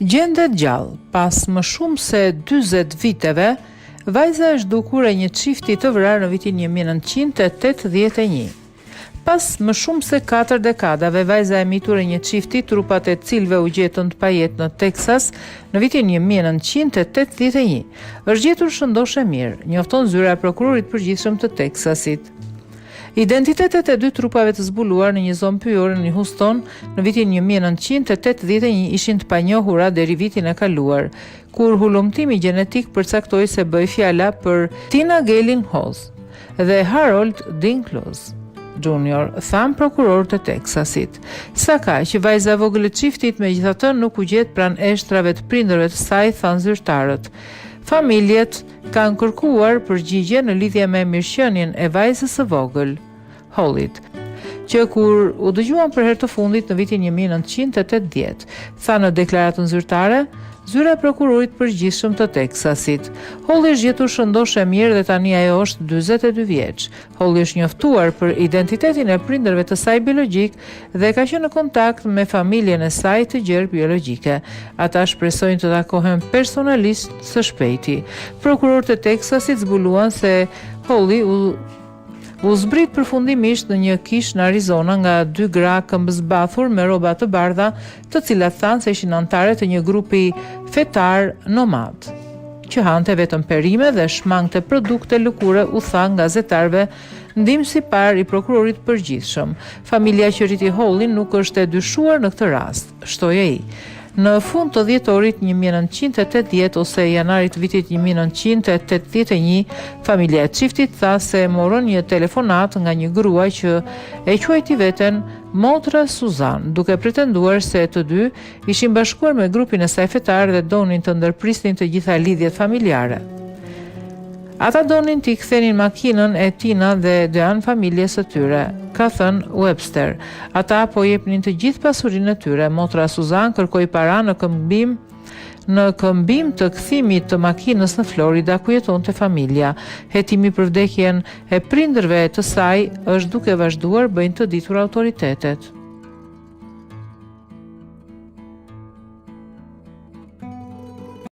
Gjendet gjallë, pas më shumë se 40 viteve, vajza është dukur e një çifti të vrarë në vitin 1981. Pas më shumë se 4 dekadave, vajza e mitur e një çifti, trupat e cilëve u gjetën të pajet në Teksas në vitin 1981, është gjetur shëndosh e mirë, njofton zyra e prokurorit përgjithshëm të Teksasit. Identitetet e dy trupave të zbuluar në një zonë pyjore në Houston në vitin 1981 ishin të panjohura deri vitin e kaluar, kur hulumtimi gjenetik përcaktoi se bëi fjala për Tina Galen Hawes dhe Harold Dinklos Jr., than prokurorët e Teksasit. Sa kaq që vajza e vogël e çiftit megjithatë nuk u gjet pranë eshtrave të prindërve të saj, than zyrtarët. Familjet kanë kërkuar përgjigje në lidhje me mirëqenien e vajzës së vogël, Hollit, që kur u dëgjuan për herë të fundit në vitin 1980, tha në deklaratën zyrtare, zyra e prokurorit përgjithshëm të Teksasit. Holli është gjetur shëndosh e mirë dhe tani ajo është 42 vjeç. Holli është njoftuar për identitetin e prindërve të saj biologjik dhe ka qenë në kontakt me familjen e saj të gjerë biologjike. Ata shpresojnë të takohen personalisht së shpejti. Prokurorët e Teksasit zbuluan se Holli u zbrit përfundimisht në një kish në Arizona nga 2 gra këmbëzbathur me rroba të bardha, të cilat thanë se ishin anëtare të një grupi fetar nomad, që hante vetëm perime dhe shmangte produkte lëkure, u than gazetarëve ndihmësi parë i prokurorit përgjithshëm. Familja që rriti Hollin nuk është e dyshuar në këtë rast, shtoi ai. Në fund të dhjetorit 1980 ose janarit vitit 1981, familja e çiftit tha se morën një telefonat nga një grua që e quajti veten Motra Suzan, duke pretenduar se të dy ishin bashkuar me grupin e saj fetar dhe donin të ndërprisnin të gjitha lidhjet familjare. Ata donin t'i kthenin makinën e Tina dhe Dean familjes së tyre, ka thënë Webster. Ata po jepnin të gjithë pasurinë e tyre. Motra Suzan kërkoi para në këmbim të kthimit të makinës në Florida ku jetonte familja. Hetimi për vdekjen e prindërve të saj është duke vazhduar, bëjnë të ditur autoritetet.